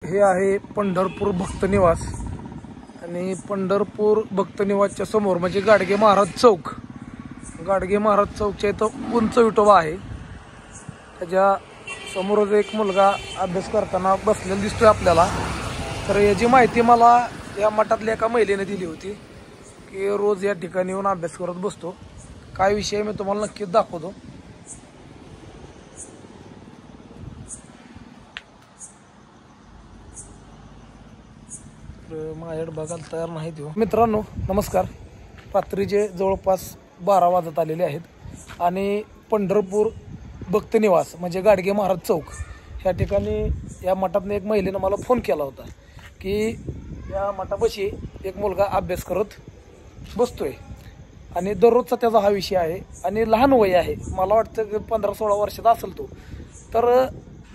हे आहे पंढरपूर भक्त निवास आणि पंढरपूर भक्त निवासच्या समोर म्हणजे गाडगे महाराज चौक, गाडगे महाराज चौकच्या इथं उंच विठोबा आहे। त्याच्या समोरच एक मुलगा अभ्यास करताना बसलेला दिसतोय आपल्याला। तर याची माहिती मला या मठातल्या एका महिलेने दिली होती की रोज या ठिकाणी येऊन अभ्यास करत बसतो। काय विषय मी तुम्हाला नक्कीच दाखवतो। माझ्याकडे बघायला तयार नाही देऊ। मित्रांनो नमस्कार, रात्रीचे जवळपास 12 वाजत आलेले आहेत आणि पंढरपूर भक्त निवास म्हणजे गाडगे महाराज चौक या ठिकाणी या मठातने एक महिलेने मला फोन केला होता की या मठापाशी एक मुलगा अभ्यास करत बसतोय आणि दररोजचा त्याचा हा विषय आहे आणि लहान वय आहे, मला वाटतं की 15-16 वर्षाचा असेल तो। तर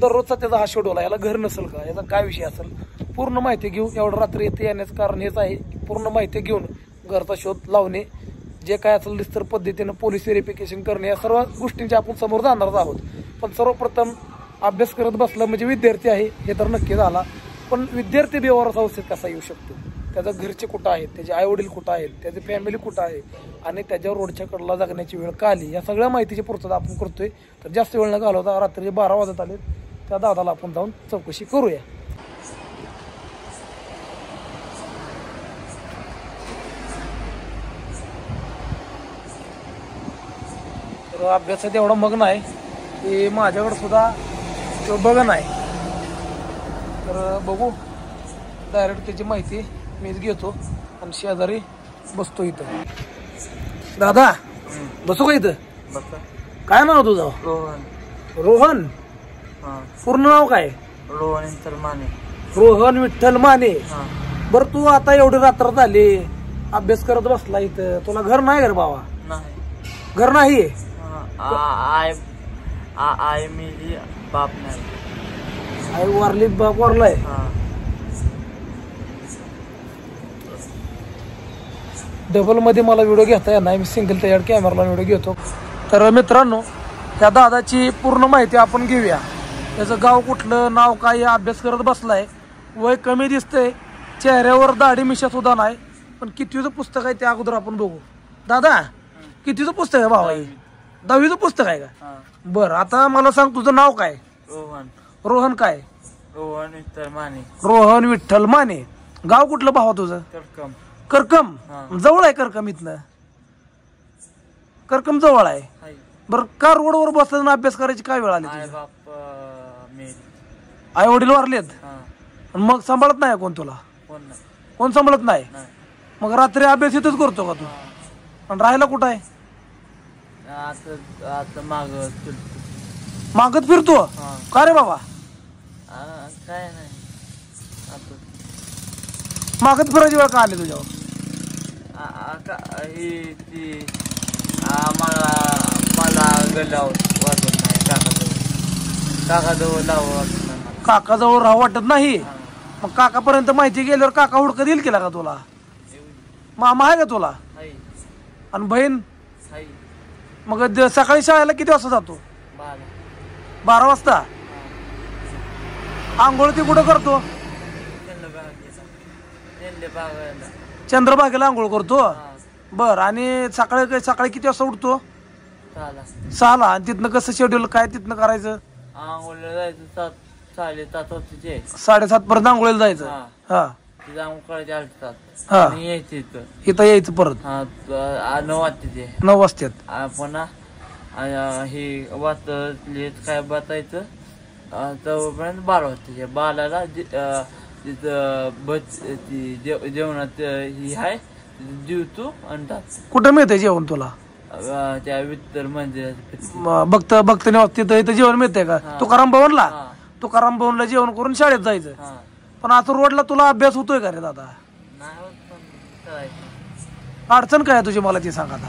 दररोजचा त्याचा हा शेड्यूल आहे, याला घर नसेल का, याचा काय विषय असेल पूर्ण माहिती घेऊ। एवढं रात्री येथे येण्याचं कारण हेच आहे, पूर्ण माहिती घेऊन घरचा शोध लावणे, जे काय असेल विस्तार पद्धतीनं पोलीस व्हेरिफिकेशन करणे, या सर्व गोष्टींचे आपण समोर जाणारच आहोत। पण सर्वप्रथम अभ्यास करत बसला म्हणजे विद्यार्थी आहे हे तर नक्की झाला, पण विद्यार्थी बेवारस अवस्थेत कसा येऊ शकतो, त्याच्या घरचे कुठं आहेत, त्याचे आईवडील कुठं आहेत, त्याची फॅमिली कुठं आहे आणि त्याच्यावर रोडच्या कडला जगण्याची वेळ का आली, या सगळ्या माहितीची पूर्तता आपण करतोय। तर जास्त वेळ न घालवता रात्री 12 वाजत आले त्या दादाला आपण जाऊन चौकशी करूया। तर अभ्यासात एवढा मग्न आहे की माझ्याकडे सुद्धा तो बघन आहे। तर बघू, डायरेक्ट त्याची माहिती मीच घेतो आणि शेजारी बसतो इथं। दादा बसू का इथं? काय नाव तुझं? रोहन। रोहन? पूर्ण नाव काय? रोहन विठ्ठल माने। रोहन विठ्ठल माने। बर, तू आता एवढी रात्र झाली अभ्यास करत बसला इथं, तुला घर नाही घर बाबा? नाही, घर नाही? आई मेली, बाप नाही। आई वारली, बाप वारलाय? डबल मध्ये मला व्हिडिओ घेता येणार, मी सिंगल त्याच्यावर कॅमेराला व्हिडिओ घेतो। तर मित्रांनो त्या दादाची पूर्ण माहिती आपण घेऊया। त्याचं गाव कुठलं, नाव काय, अभ्यास करत बसलाय, वय कमी दिसतंय, चेहऱ्यावर दाढी मिशा सुद्धा नाही, पण कितवीचं पुस्तक आहे ते अगोदर आपण बघू। दादा कितवीचं पुस्तक आहे भावा? 10वीचं पुस्तक आहे का? बरं, आता मला सांग तुझं नाव काय? रोहन। रोहन काय? रोहन विठ्ठल माने। रोहन विठ्ठल माने। गाव कुठलं भावा तुझं? करकम। करकम? जवळ आहे करकम इथनं? करकम जवळ आहे? बर, का रोडवर बसताना अभ्यास करायची काय वेळ आली? आई वडील वारलेत? मग सांभाळत नाही कोण तुला? कोण सांभाळत नाही? मग रात्री अभ्यास इथंच करतो का तू? आणि राहायला कुठं आहे? मागत फिरतो का रे बाबा? काय नाही, मागत फिरायची वेळ का आली तुझ्यावर? मला गल्ल्यावर वाटत नाही, काकाजवळ काकाजवळ राहू वाटत नाही? मग काकापर्यंत माहिती गेल्यावर काका हुडकं देईल केला का तुला? मामा आहे का तुला? आणि बहीण? मग सकाळी शाळेला किती वाजता जातो? 12 वाजता? आंघोळ ती कुठं करतो? चंद्रभागेला आंघोळ करतो? बर, आणि सकाळी किती वाजता उठतो? 6ला? आणि तिथनं कसं शेड्यूल काय तिथनं करायचं? आंघोळीला जायचं 7:30 पर्यंत आंघोळीला जायचं? हा, इथं यायचं परत 9 वाजता. 9 वाजतात? पुन्हा हे वाचले काय बतायचं तोपर्यंत 12 वाजता. 12ला तिथं जेवणात ही आहे जेवतो आणि कुठं मिळतंय जेवण तुला? त्या विठ्ठल मंदिर भक्त निवास तिथं इथं जेवण मिळतंय का? तुकाराम भवनला? तुकाराम भवनला जेवण करून शाळेत जायचं? पण आता रोडला तुला अभ्यास होतोय का रे दादा? अडचण काय तुझी मला ती सांग आता।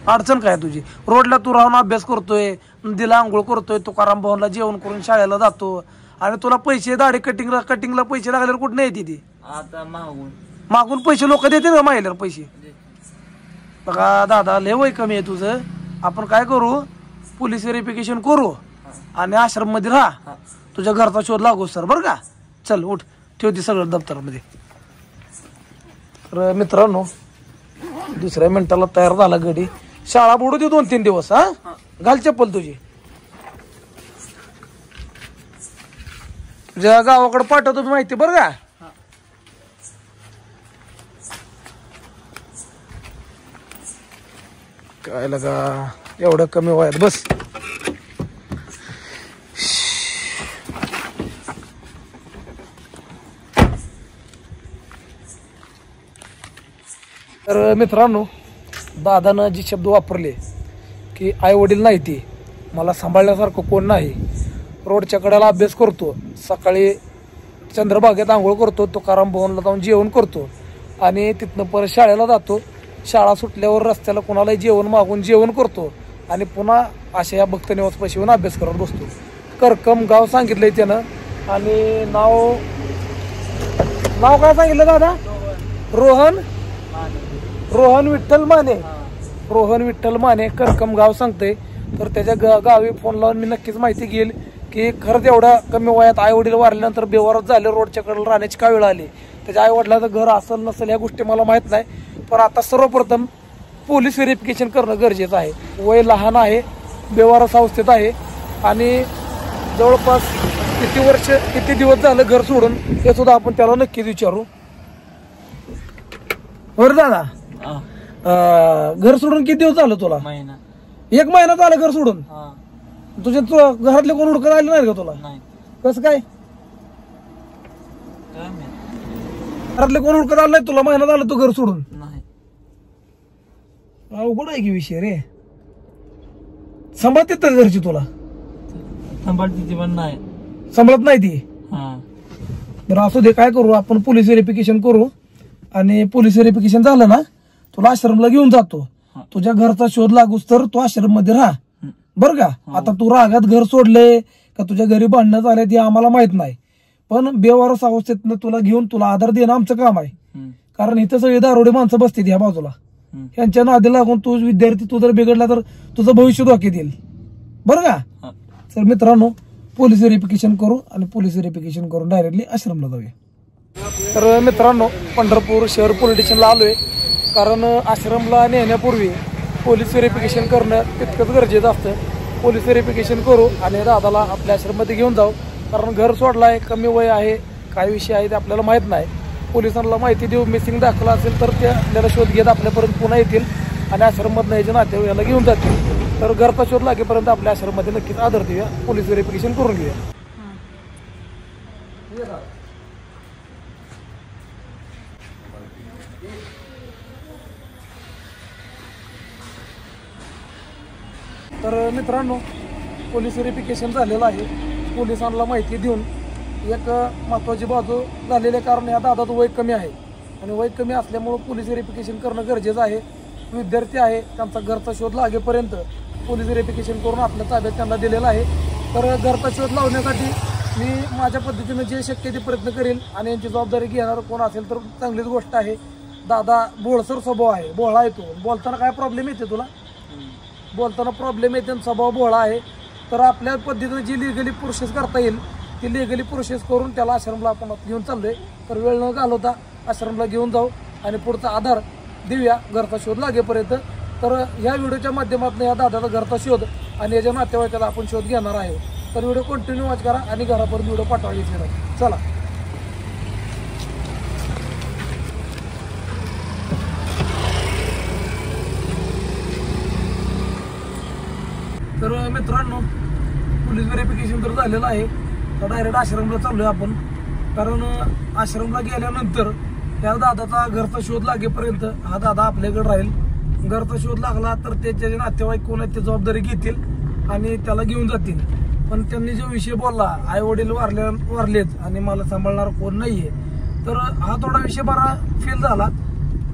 अडचण काय तुझी? रोडला तू राहून अभ्यास करतोय, नदीला आंघोळ करतोय, तुकाराम भवनला जेवण करून शाळेला जातो आणि तुला पैसे दाढी कटिंगला पैसे लागल्यावर कुठं नाही येते? आता मागून पैसे लोक देते का माहिल्यावर पैसे? बघा दादा लय वय कमी आहे तुझं, आपण काय करू पोलीस व्हेरिफिकेशन करू आणि आश्रम मध्ये राहा, तुझ्या घरचा शोध लागू सर बरं का. चल उठ, ठेवते सगळं दप्तरामध्ये. तर मित्रांनो दुसऱ्या मिनिटाला तयार झाला गडी. शाळा बुडू दे 2-3 दिवस. हा घाल चप्पल तुझी. तुझ्या गावाकडे पाठवतो माहिती बरं का. काय लगा एवढं कमी वयात बस. तर मित्रांनो दादानं जे शब्द वापरले की आई वडील नाही ती, मला सांभाळण्यासारखं कोण नाही, रोडच्या कडेला अभ्यास करतो, सकाळी चंद्रभागेत आंघोळ करतो, तुकाराम भवनला जाऊन जेवण करतो आणि तिथनं परत शाळेला जातो. शाळा सुटल्यावर रस्त्याला कोणालाही जेवण मागून जेवण करतो आणि पुन्हा अशा या भक्त निवासपाशी येऊन अभ्यास करत बसतो. करकम गाव सांगितलंय त्यानं. आणि नाव काय सांगितलं दादा? रोहन विठ्ठल माने. रोहन विठ्ठल माने करकम गाव सांगते. तर त्याच्या गावी फोन लावून मी नक्कीच माहिती घेईल की खरंच एवढ्या कमी वयात आई वडील वारल्यानंतर बेवारस झाले, रोडच्या कडेला राहण्याची काय वेळ आली, त्याच्या आई वडिलाचं घर असेल नसेल ह्या गोष्टी मला माहित नाही. पण आता सर्वप्रथम पोलीस व्हेरिफिकेशन करणं गरजेचं आहे. वय लहान आहे, बेवारस अवस्थेत आहे आणि जवळपास किती दिवस झालं घर सोडून हे सुद्धा आपण त्याला नक्कीच विचारू. बरं दादा, घर सोडून किती दिवस झालं तुला? महिना. 1 महिना झाला घर सोडून. तुझ्या घरातले कोण हुडकत आले नाही का तुला? कसं काय? घरातले कोण हुडकत आलं नाही तुला? महिना झाला तू घर सोडून. अवघड आहे की विषय रे. सांभाळते तर घरची तुला? सांभाळते पण नाही. सांभाळत नाही ती? बरं असू दे, काय करू आपण, पोलीस व्हेरिफिकेशन करू आणि पोलीस व्हेरिफिकेशन झालं ना तुला आश्रमला घेऊन जातो. तुझ्या घरचा शोध लागूच तर तू आश्रम मध्ये राहा बरं का. आता तू रागात घर सोडले का तुझ्या घरी भांडणं झाले ते आम्हाला माहित नाही, पण बेवारस अवस्थेत तुला घेऊन तुला आधार देणं आमचं काम आहे. कारण इथं सगळी दारोडे माणसं बसते ह्या बाजूला. यांच्या नादी लागून तू विद्यार्थी तू जर बिघडला तर तुझं भविष्य धोक्यात येईल बरं का. तर मित्रांनो पोलीस व्हेरिफिकेशन करू आणि पोलीस व्हेरिफिकेशन करून डायरेक्टली आश्रमला जाऊया. तर मित्रांनो पंढरपूर शहर पोलीस स्टेशनला आलोय कारण आश्रमला नेण्यापूर्वी पोलीस व्हेरिफिकेशन करणं तितकंच गरजेचं असतं. पोलीस व्हेरिफिकेशन करू आणि दादाला आपल्या आश्रममध्ये घेऊन जाऊ. कारण घर सोडलं आहे, कमी वय आहे, काय विषय आहे ते आपल्याला माहीत नाही. पोलिसांना माहिती देऊ, मिसिंग दाखला असेल तर ते आपल्याला शोध घेत आपल्यापर्यंत पुन्हा येतील आणि आश्रममधनं याचे नातेवाईक याला घेऊन जातील. तर घरचा शोध लागेपर्यंत आपल्या आश्रममध्ये नक्कीच आदर देऊया, पोलीस व्हेरिफिकेशन करून घेऊया. तर मित्रांनो पोलीस व्हेरिफिकेशन झालेलं आहे. पोलिसांना माहिती देऊन एक महत्त्वाची बाजू झालेली आहे कारण या दादाचं वय कमी आहे आणि वय कमी असल्यामुळं पोलीस व्हेरिफिकेशन करणं गरजेचं आहे. विद्यार्थी आहे, त्यांचा घरचा शोध लागेपर्यंत पोलीस व्हेरिफिकेशन करून आपल्या ताब्यात त्यांना दिलेला आहे. तर घरचा शोध लावण्यासाठी मी माझ्या पद्धतीनं जे शक्य ते प्रयत्न करेल आणि यांची जबाबदारी घेणार कोण असेल तर चांगलीच गोष्ट आहे. दादा बोळसर स्वभाव आहे, बोळा येतो. बोलताना काय प्रॉब्लेम येते तुला? बोलताना प्रॉब्लेम येते, स्वभाव बोळा आहे. तर आपल्या पद्धतीनं जी लिगली प्रोसेस करता येईल ती लिगली प्रोसेस करून त्याला आश्रमला आपण घेऊन चाललोय. तर वेळ न घालवता आश्रमला घेऊन जाऊ आणि पुढचा आधार देऊया घरचा शोध लागेपर्यंत. तर ह्या व्हिडिओच्या माध्यमातून या दादाचा घरचा शोध आणि याच्या नातेवाईकाला आपण शोध घेणार आहे. तर व्हिडिओ कंटिन्यू वॉच करा आणि घरापर्यंत व्हिडिओ पाठवायचे. चला. तर मित्रांनो पोलीस व्हेरिफिकेशन तर झालेलं आहे. तर डायरेक्ट आश्रमला चाललोय आपण कारण आश्रमला गेल्यानंतर त्या दादाचा घरचा शोध लागेपर्यंत हा दादा आपल्याकडे राहील. घरचा शोध लागला तर त्याचे नातेवाईक कोण आहेत ते जबाबदारी घेतील आणि त्याला घेऊन जातील. पण त्यांनी जो विषय बोलला आई वडील वारलेत आणि मला सांभाळणार कोण नाहीये, तर हा थोडा विषय बरा फील झाला.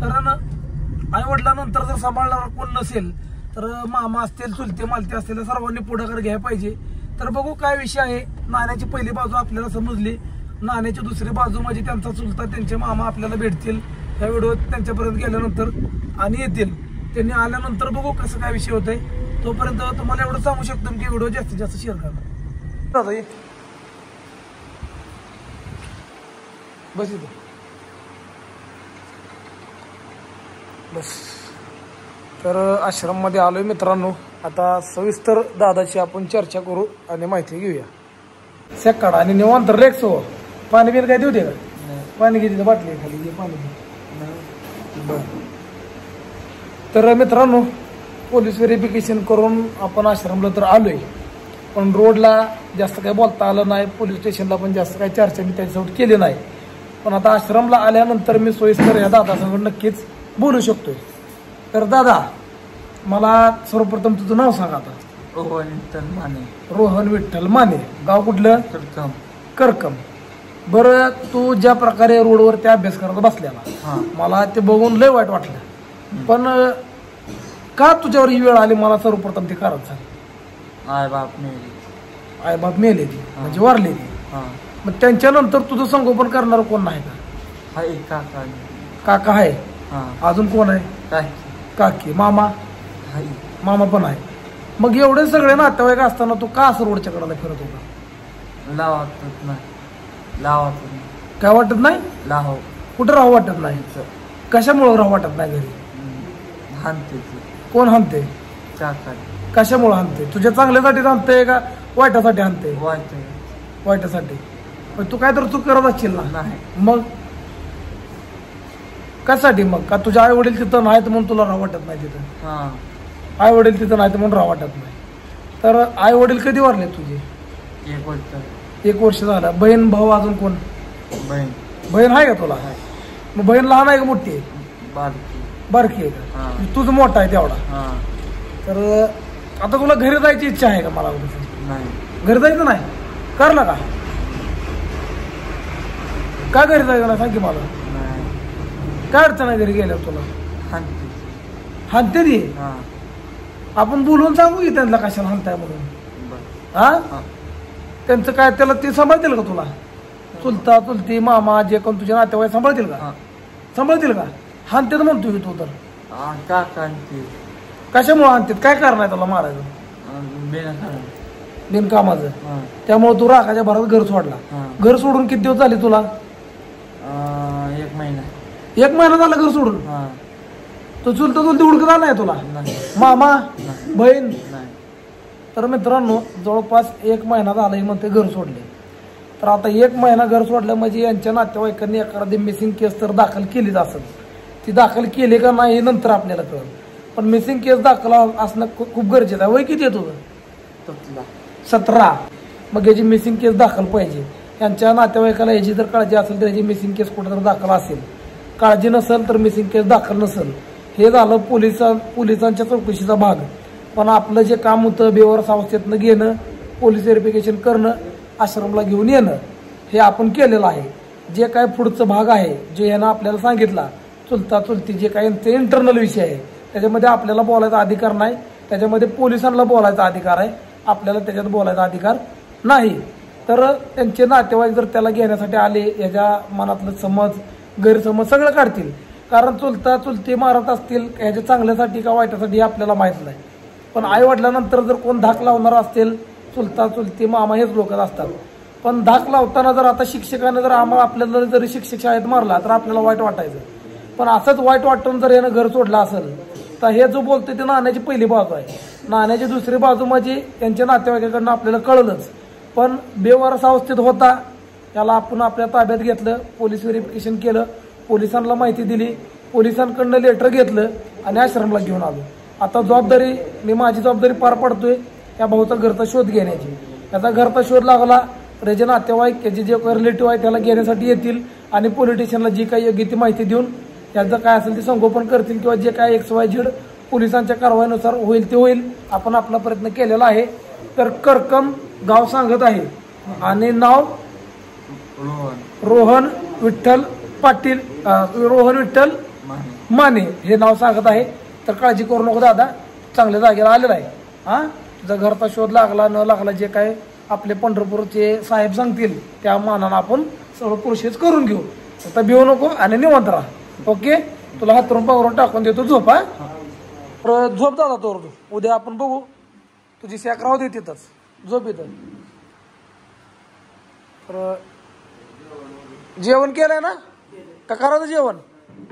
कारण आई वडिलांनंतर जर सांभाळणार कोण नसेल तर मामा असतील, चुलते मालते असतील, सर्वांनी पुढाकार घ्यायला पाहिजे. तर बघू काय विषय आहे. नाण्याची पहिली बाजू आपल्याला समजली, नाण्याची दुसरी बाजू म्हणजे त्यांचा चुलता त्यांचे मामा आपल्याला भेटतील या व्हिडिओ त्यांच्यापर्यंत गेल्यानंतर आणि येतील. त्यांनी आल्यानंतर बघू कसं काय विषय होतंय. तोपर्यंत तुम्हाला एवढं सांगू शकतो की व्हिडिओ जास्तीत जास्त शेअर करा. बस इथे बस. तर आश्रममध्ये आलोय मित्रांनो. आता सविस्तर दादाची आपण चर्चा करू आणि माहिती घेऊया. सेकाड आणि निवांत रेक्स हो. पाणी बिन काय देऊ दे का? पाणी घे तिथं बाटली खाली घे पाणी. बरं. तर मित्रांनो पोलीस व्हेरिफिकेशन करून आपण आश्रमला तर आलोय, पण रोडला जास्त काही बोलता आलं नाही. पोलीस स्टेशनला पण जास्त काही चर्चा मी त्याच्यासोबत केली नाही. पण आता आश्रमला आल्यानंतर मी सोयीस्कर या दादासंग नक्कीच बोलू शकतोय. तर दादा मला सर्वप्रथम तुझं नाव सांग आता. रोहन विठ्ठल माने. रोहन विठ्ठल माने. गाव कुठलं? करकम. करकम. बरं, तू ज्या प्रकारे रोडवर त्या अभ्यास करत बसलेला मला ते बघून लय वाईट वाटलं. पण का तुझ्यावर ही वेळ आली मला सर्वप्रथम ते कारण सांग. आई बाप मेले. आई बाप मेले ती म्हणजे वारले ती. मग त्यांच्यानंतर तुझं संगोपन करणार कोण नाही का? हाय काका. काका आहे. अजून कोण आहे? काय काकी. मामा? हाय. मामा पण आहे. मग एवढे सगळे नातेवाईक असताना तू का असं रोडच्या कडेला फिरत होता? लावत नाही. लावत नाही. काय वाटत नाही? लाव. कुठं राहू वाटत नाही? कशामुळे राहू वाटत नाही घरी? हानते. कोण हाणते? काका. कशामुळे हाणते? तुझ्या चांगल्यासाठी हाणते का वाईटासाठी हाणते? वाईट. वाईटासाठी. पण तू काय तर चूक करत असशील ना? नाही. मग कशासाठी? मग का तुझे आई वडील तिथं नाहीत म्हणून तुला राहू वाटत नाही तिथं? आई वडील तिथं नाहीत म्हणून राहू वाटत नाही. तर आई वडील कधी वारले तुझे? 1 वर्ष. 1 वर्ष झालं. बहीण भाऊ अजून कोण? बहीण. बहीण आहे का तुला? मग बहीण लहान आहे का मोठी आहे? बारकी आहे का? तुझं मोठा आहे तेवढा. तर आता तुला घरी जायची इच्छा आहे का? मला नाही. घरी जायचं नाही? करला का? का घरी जायचं नाही सांग की मला. काय अडचण आहे घरी गेल्यावर तुला? हानते ती. आपण बोलून सांगू की त्यांना कशाला हानताय म्हणून. त्यांचं काय त्याला ते सांभाळतील का तुला? चुलता चुलती मामा जे कोण तुझे नातेवाईक सांभाळतील का? सांभाळतील का? हानतेत म्हणतो तू तर. कशामुळे हानतेत? काय कारण आहे त्याला मारायचं? बिनकामाचं. त्यामुळे तू राखाच्या भरात घर सोडला. घर सोडून किती दिवस झाले तुला? 1 महिना. 1 महिना झाला घर सोडून? तो चुलता चुलती उडकत नाही तुला? मामा बहीण? तर मित्रांनो जवळपास 1 महिना झाला म्हणते घर सोडले. तर आता 1 महिना घर सोडलं म्हणजे यांच्या नातेवाईकांनी एखादी मिसिंग केस तर दाखल केलीच असेल. ती दाखल केली का नाही हे नंतर आपल्याला कळेल. पण मिसिंग केस दाखल असणं खूप गरजेचं आहे. वय किती आहे तुझं? 17. मग याची मिसिंग केस दाखल पाहिजे. यांच्या नातेवाईकाला याची जर काळजी असेल तर याची मिसिंग केस कुठं तर दाखल असेल. काळजी नसेल तर मिसिंग केस दाखल नसेल. हे झालं पोलिसांच्या चौकशीचा भाग. पण आपलं जे काम होतं बेवारस अवस्थेतनं घेणं, पोलीस व्हेरिफिकेशन करणं, आश्रमला घेऊन येणं हे आपण केलेलं आहे. जे काय पुढचं भाग आहे जे यानं आपल्याला सांगितला चुलता चुलती जे काही यांचे इंटरनल विषय आहे त्याच्यामध्ये आपल्याला बोलायचा अधिकार नाही. त्याच्यामध्ये पोलिसांना बोलायचा अधिकार आहे. आपल्याला त्याच्यात बोलायचा अधिकार नाही. तर त्यांचे नातेवाईक जर त्याला घेण्यासाठी आले याच्या मनातलं समज गैरसमज सगळं काढतील. कारण चुलता चुलती मारत असतील ह्याच्या चांगल्यासाठी का वाईटासाठी हे आपल्याला माहीत नाही. पण आई वडिलांनंतर जर कोण धाक लावणार असतील चुलता चुलती मामा हेच लोक असतात. पण धाक लावताना जर आता शिक्षकाने जर आम्हाला आपल्याला जरी शिक्षक शाळेत मारला तर आपल्याला वाईट वाटायचं. पण असंच वाईट वाटून जर यानं घर सोडलं असेल तर हे जो बोलतोय ते नाण्याची पहिली बाजू आहे. नाण्याची दुसरी बाजू म्हणजे त्यांच्या नातेवाईकाकडनं आपल्याला कळलंच. पण बेवारस अवस्थेत होता त्याला आपण आपल्या ताब्यात घेतलं. पोलीस व्हेरिफिकेशन केलं. पोलिसांना माहिती दिली. पोलिसांकडनं लेटर घेतलं आणि आश्रमला घेऊन आलो. आता जबाबदारी मी माझी जबाबदारी पार पाडतोय त्या भाऊचा घरचा शोध घेण्याची. त्याचा घरचा शोध लागला त्याचे नातेवाईक त्याचे जे रिलेटिव्ह आहे त्याला घेण्यासाठी येतील आणि पोलीस स्टेशनला जी काही योग्य ती माहिती देऊन त्याचं काय असेल ते संगोपन करतील किंवा जे काय XYZ पोलिसांच्या कारवाईनुसार होईल ते होईल. आपण आपला प्रयत्न केलेला आहे. तर करकम गाव सांगत आहे आणि नाव रोहन विठ्ठल पाटील रोहन विठ्ठल माने हे नाव सांगत आहे. तर काळजी करू नको दादा, चांगल्या जागेला आलेला आहे. तुझा घरचा शोध लागला न लागला जे काय आपले पंढरपूरचे साहेब सांगतील त्या मानानं आपण सर्व प्रोसेस करून घेऊ. आता भिवू नको आणि निवांत राहा. ओके, तुला हातरून पावरून टाकून देतो. झोप. झोप दादा तोर. उद्या आपण बघू. तुझी सॅक राहू दे तिथंच. झोप इथं. तर जेवण केलंय ना का करायचं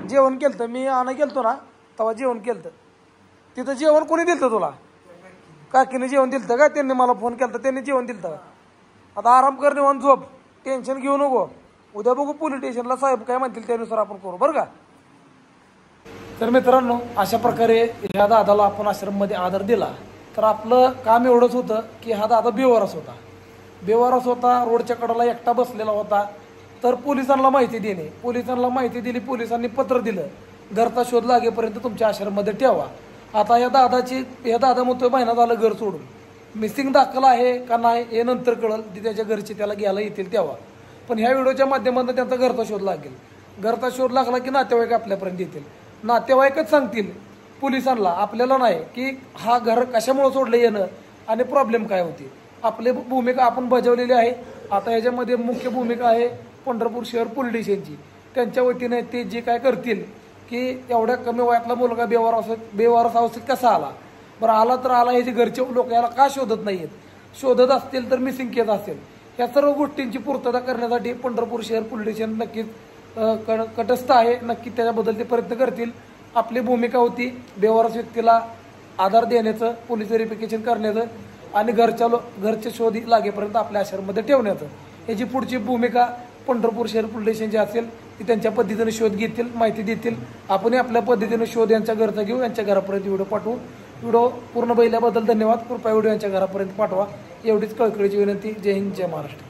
जेवण केलं मी आणा गेलतो ना तेव्हा जेवण केलं तिथं जेवण कोणी दिलं तुला काकीने जेवण दिलं का त्यांनी मला फोन केला त्यांनी जेवण दिलं का आता आराम कर निवांत झोप टेन्शन घेऊ नको उद्या बघू पोलीस स्टेशनला साहेब काय म्हणतील त्यानुसार आपण करू बरं का तर मित्रांनो अशा प्रकारे ह्या दादाला आपण आश्रममध्ये आदर दिला तर आपलं काम एवढंच होतं की हा दादा बेवारस होता रोडच्या कडेला एकटा बसलेला होता तर पोलिसांना माहिती देणे पोलिसांना माहिती दिली पोलिसांनी पत्र दिलं घरचा शोध लागेपर्यंत तुमच्या आश्रममध्ये ठेवा आता या दादा म्हणतोय महिना झालं घर सोडून मिसिंग दाखल आहे का नाही हे नंतर कळल त्याच्या घरचे त्याला घ्यायला येतील तेव्हा पण ह्या व्हिडिओच्या माध्यमातून त्यांचा घरचा शोध लागेल घरचा शोध लागला की नातेवाईक आपल्यापर्यंत येतील नातेवाईकच सांगतील पोलिसांना आपल्याला नाही की हा घर कशामुळे सोडलं येणं आणि प्रॉब्लेम काय होती आपली भूमिका आपण बजावलेली आहे आता याच्यामध्ये मुख्य भूमिका आहे पंढरपूर शहर पोलीस स्टेशनची त्यांच्या वतीने ते जे काय करतील की एवढ्या कमी वयातला मुलगा बेवारस अवस्थेत कसा आला बरं आला तर आला ह्याचे घरचे लोक याला का शोधत नाहीत शोधत असतील तर मिसिंग केस असेल या सर्व गोष्टींची पूर्तता करण्यासाठी पंढरपूर शहर पोलीस स्टेशन नक्कीच कटस्थ आहे नक्की त्याच्याबद्दल ते प्रयत्न करतील आपली भूमिका होती बेवारस व्यक्तीला आधार देण्याचं पोलीस व्हेरिफिकेशन करण्याचं आणि घरचे शोध लागेपर्यंत आपल्या आश्रममध्ये ठेवण्याचं याची पुढची भूमिका पंढरपूर शहर पोलीस स्टेशन जे असेल ती त्यांच्या पद्धतीने शोध घेतील माहिती देतील आपणही आपल्या पद्धतीने शोध यांच्या घरचा घेऊ यांच्या घरापर्यंत व्हिडिओ पाठवू व्हिडिओ पूर्ण बघितल्याबद्दल धन्यवाद कृपया व्हिडिओ यांच्या घरापर्यंत पाठवा एवढीच कळकळीची विनंती जय हिंद जय महाराष्ट्र